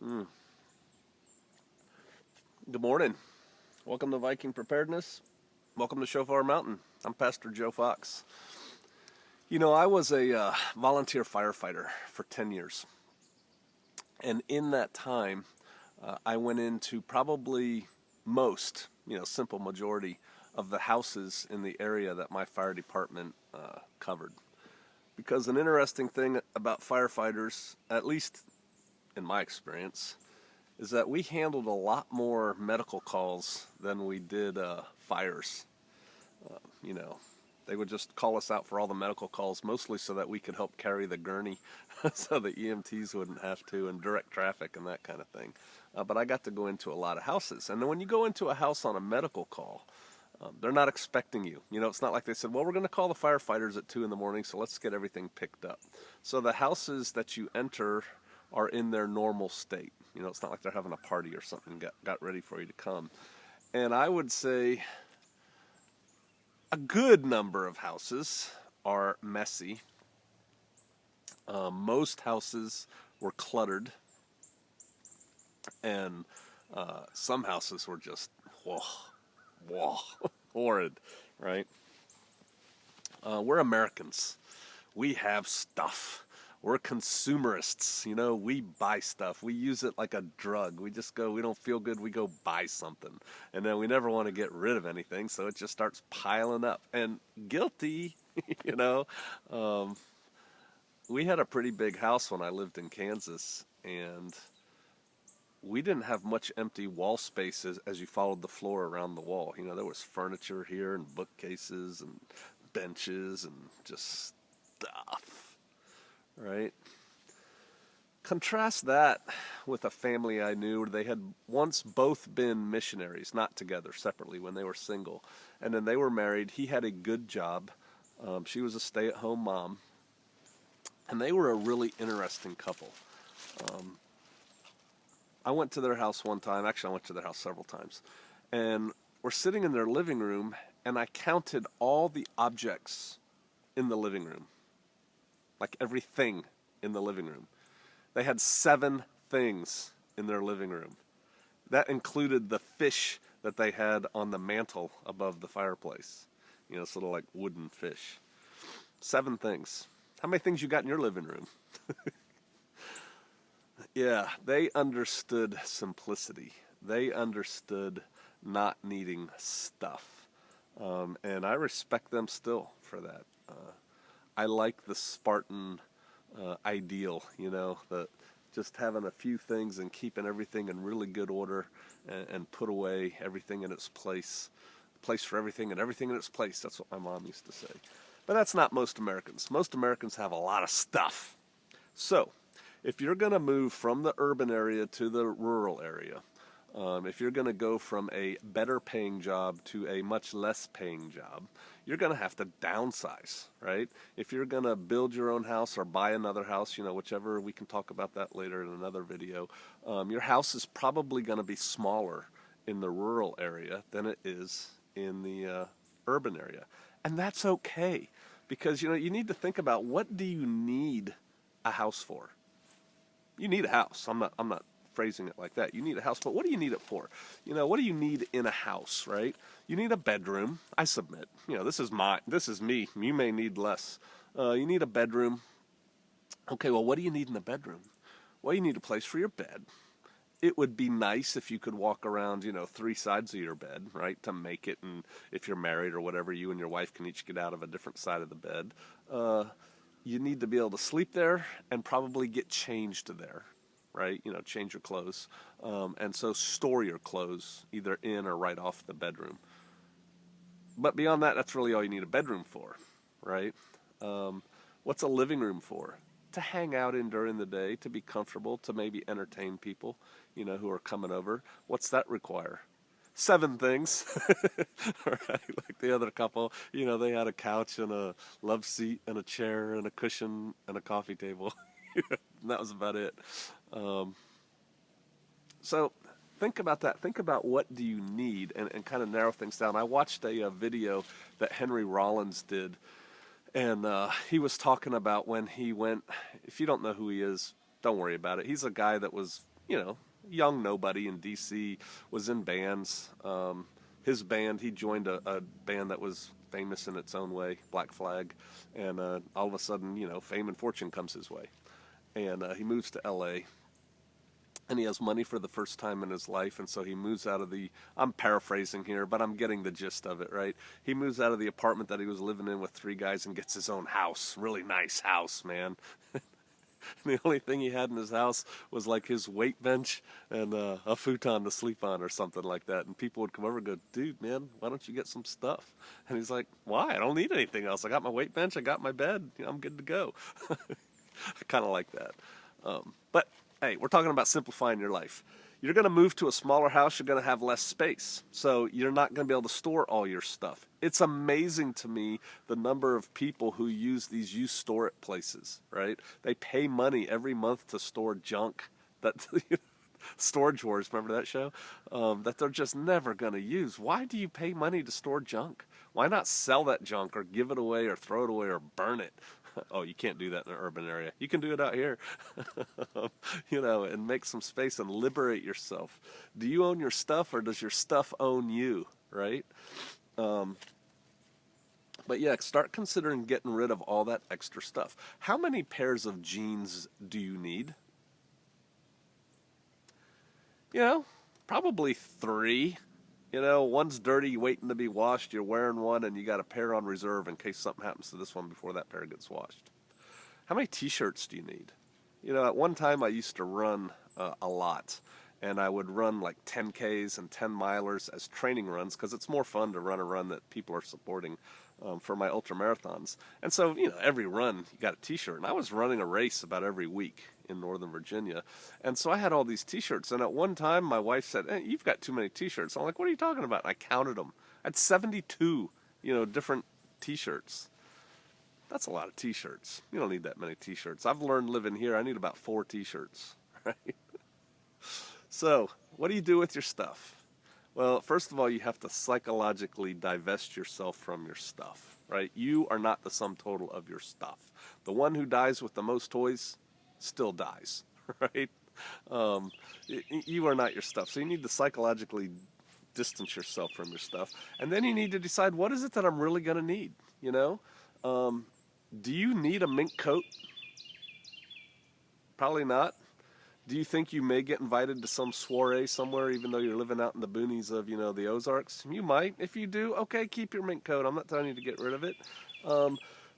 Mm. Good morning. Welcome to Viking Preparedness. Welcome to Shofar Mountain. I'm Pastor Joe Fox. You know, I was a volunteer firefighter for 10 years. And in that time, I went into probably most, simple majority of the houses in the area that my fire department covered. Because an interesting thing about firefighters, at least in my experience, is that we handled a lot more medical calls than we did fires. You know, they would just call us out for all the medical calls, mostly so that we could help carry the gurney so the EMTs wouldn't have to, and direct traffic and that kind of thing. But I got to go into a lot of houses. And then when you go into a house on a medical call, they're not expecting you. You know, it's not like they said, well, we're going to call the firefighters at 2 in the morning, so let's get everything picked up. So the houses that you enter are in their normal state. You know, it's not like they're having a party or something, got ready for you to come. And I would say a good number of houses are messy. Most houses were cluttered. And some houses were just, horrid, right? We're Americans. We have stuff. We're consumerists, we buy stuff. We use it like a drug. We just go, we don't feel good, we go buy something. And then we never want to get rid of anything, so it just starts piling up. And guilty, we had a pretty big house when I lived in Kansas, and we didn't have much empty wall space as you followed the floor around the wall. There was furniture here and bookcases and benches and just stuff. Right? Contrast that with a family I knew. They had once both been missionaries, not together, separately when they were single. And then they were married. He had a good job. She was a stay-at-home mom. And they were a really interesting couple. I went to their house one time. Actually, I went to their house several times. And we're sitting in their living room, and I counted all the objects in the living room. Like everything in the living room. They had 7 things in their living room. That included the fish that they had on the mantle above the fireplace. Sort of like wooden fish. 7 things. How many things you got in your living room? Yeah, they understood simplicity. They understood not needing stuff. And I respect them still for that. I like the Spartan ideal, that just having a few things and keeping everything in really good order and put away everything in its place. Place for everything and everything in its place. That's what my mom used to say. But that's not most Americans. Most Americans have a lot of stuff. So, if you're going to move from the urban area to the rural area, if you're going to go from a better paying job to a much less paying job, you're going to have to downsize, right? If you're going to build your own house or buy another house, whichever, we can talk about that later in another video, your house is probably going to be smaller in the rural area than it is in the urban area. And that's okay, because, you need to think about, what do you need a house for? You need a house. I'm not phrasing it like that. You need a house, but what do you need it for? What do you need in a house, right? You need a bedroom. I submit. This is me. You may need less. You need a bedroom. Okay, well, what do you need in the bedroom? Well, you need a place for your bed. It would be nice if you could walk around, 3 sides of your bed, right, to make it. And if you're married or whatever, you and your wife can each get out of a different side of the bed. You need to be able to sleep there and probably get changed there, right? Change your clothes. And so store your clothes either in or right off the bedroom. But beyond that, that's really all you need a bedroom for, right? What's a living room for? To hang out in during the day, to be comfortable, to maybe entertain people, who are coming over. What's that require? 7 things, right? Like the other couple, they had a couch and a love seat and a chair and a cushion and a coffee table. And that was about it. So think about that. Think about, what do you need, and kind of narrow things down. I watched a video that Henry Rollins did, and he was talking about when he went. If you don't know who he is, don't worry about it. He's a guy that was young nobody in D.C., was in bands. His band, he joined a band that was famous in its own way, Black Flag, and all of a sudden, fame and fortune comes his way. And he moves to L.A., and he has money for the first time in his life, and so he moves out of I'm paraphrasing here, but I'm getting the gist of it, right? He moves out of the apartment that he was living in with 3 guys and gets his own house. Really nice house, man. The only thing he had in his house was like his weight bench and a futon to sleep on or something like that. And people would come over and go, dude, man, why don't you get some stuff? And he's like, why? I don't need anything else. I got my weight bench. I got my bed. I'm good to go. I kind of like that. But, hey, we're talking about simplifying your life. You're going to move to a smaller house, you're going to have less space. So you're not going to be able to store all your stuff. It's amazing to me the number of people who use these "you store it" places, right? They pay money every month to store junk that Storage Wars, remember that show? That they're just never going to use. Why do you pay money to store junk? Why not sell that junk or give it away or throw it away or burn it? Oh, you can't do that in an urban area. You can do it out here, and make some space and liberate yourself. Do you own your stuff, or does your stuff own you, right? But yeah, start considering getting rid of all that extra stuff. How many pairs of jeans do you need? Probably 3. One's dirty, waiting to be washed. You're wearing one, and you got a pair on reserve in case something happens to this one before that pair gets washed. How many T-shirts do you need? At one time I used to run a lot, and I would run like 10Ks and 10 milers as training runs because it's more fun to run a run that people are supporting for my ultra marathons. And so, every run you got a T-shirt, and I was running a race about every week in Northern Virginia. And so I had all these T-shirts, and at one time my wife said, hey, you've got too many T-shirts. I'm like, what are you talking about? And I counted them. I had 72, different T-shirts. That's a lot of T-shirts. You don't need that many T-shirts. I've learned living here, I need about 4 T-shirts, right? So, what do you do with your stuff? Well, first of all, you have to psychologically divest yourself from your stuff, right? You are not the sum total of your stuff. The one who dies with the most toys still dies, right? You are not your stuff. So you need to psychologically distance yourself from your stuff. And then you need to decide, what is it that I'm really going to need, Do you need a mink coat? Probably not. Do you think you may get invited to some soiree somewhere, even though you're living out in the boonies of, the Ozarks? You might. If you do, okay, keep your mink coat. I'm not telling you to get rid of it.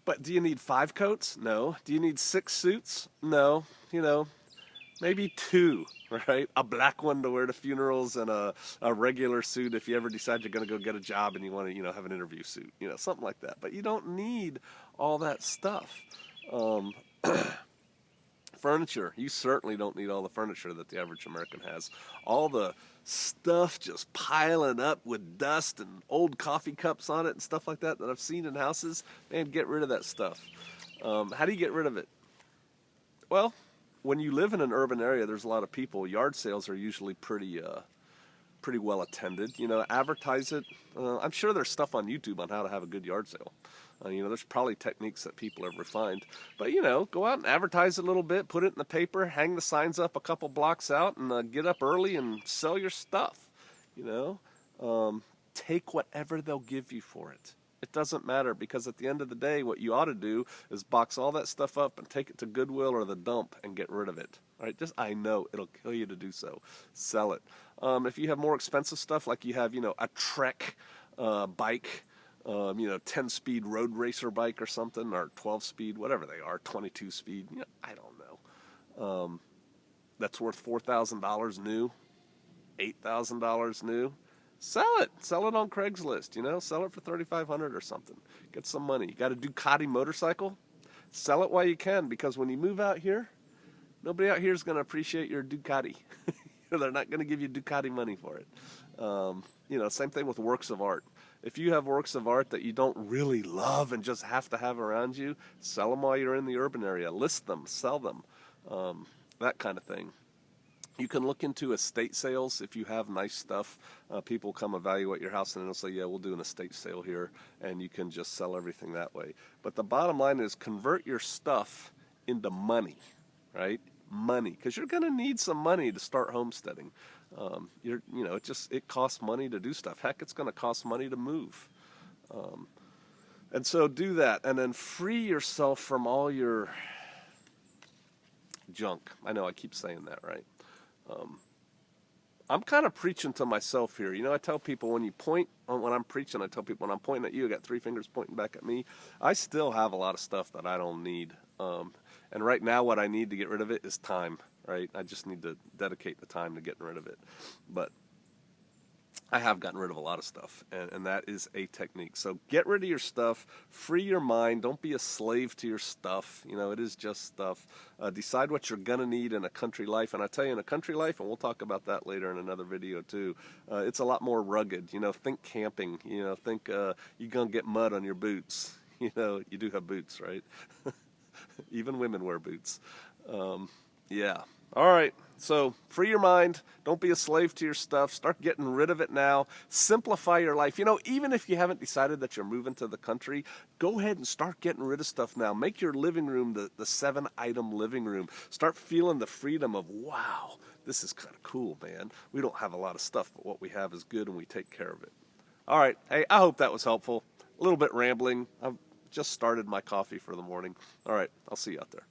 But do you need 5 coats? No. Do you need 6 suits? No. Maybe 2, right? A black one to wear to funerals and a regular suit if you ever decide you're going to go get a job and you want to, have an interview suit, something like that. But you don't need all that stuff. Furniture. You certainly don't need all the furniture that the average American has. All the stuff just piling up with dust and old coffee cups on it and stuff like that I've seen in houses. Man, get rid of that stuff. How do you get rid of it? Well, when you live in an urban area, there's a lot of people. Yard sales are usually pretty well attended. Advertise it. I'm sure there's stuff on YouTube on how to have a good yard sale. There's probably techniques that people have refined. But, go out and advertise it a little bit, put it in the paper, hang the signs up a couple blocks out, and get up early and sell your stuff. Take whatever they'll give you for it. It doesn't matter, because at the end of the day, what you ought to do is box all that stuff up and take it to Goodwill or the dump and get rid of it. All right? I know it'll kill you to do so. Sell it. If you have more expensive stuff, like you have, a Trek bike, 10-speed road racer bike or something, or 12-speed, whatever they are, 22-speed, I don't know. That's worth $4,000 new, $8,000 new. Sell it. Sell it on Craigslist, Sell it for $3,500 or something. Get some money. You got a Ducati motorcycle? Sell it while you can, because when you move out here, nobody out here is going to appreciate your Ducati. They're not going to give you Ducati money for it. Same thing with works of art. If you have works of art that you don't really love and just have to have around you, sell them while you're in the urban area. List them, sell them, that kind of thing. You can look into estate sales if you have nice stuff. People come evaluate your house and they'll say, yeah, we'll do an estate sale here, and you can just sell everything that way. But the bottom line is, convert your stuff into money, right? money, because you're going to need some money to start homesteading. It costs money to do stuff. Heck, it's going to cost money to move. And so do that, and then free yourself from all your junk. I know I keep saying that, right? I'm kind of preaching to myself here. I tell people when I'm preaching, I tell people when I'm pointing at you, I got three fingers pointing back at me. I still have a lot of stuff that I don't need. And right now what I need to get rid of it is time, right? I just need to dedicate the time to getting rid of it. But I have gotten rid of a lot of stuff, and that is a technique. So get rid of your stuff, free your mind, don't be a slave to your stuff. It is just stuff. Decide what you're going to need in a country life, and I tell you, in a country life, and we'll talk about that later in another video too, it's a lot more rugged. Think camping, think you're going to get mud on your boots. You do have boots, right? Even women wear boots. Yeah. All right. So free your mind. Don't be a slave to your stuff. Start getting rid of it now. Simplify your life. Even if you haven't decided that you're moving to the country, go ahead and start getting rid of stuff now. Make your living room the 7-item living room. Start feeling the freedom of, wow, this is kind of cool, man. We don't have a lot of stuff, but what we have is good and we take care of it. All right. Hey, I hope that was helpful. A little bit rambling. I've just started my coffee for the morning. All right. I'll see you out there.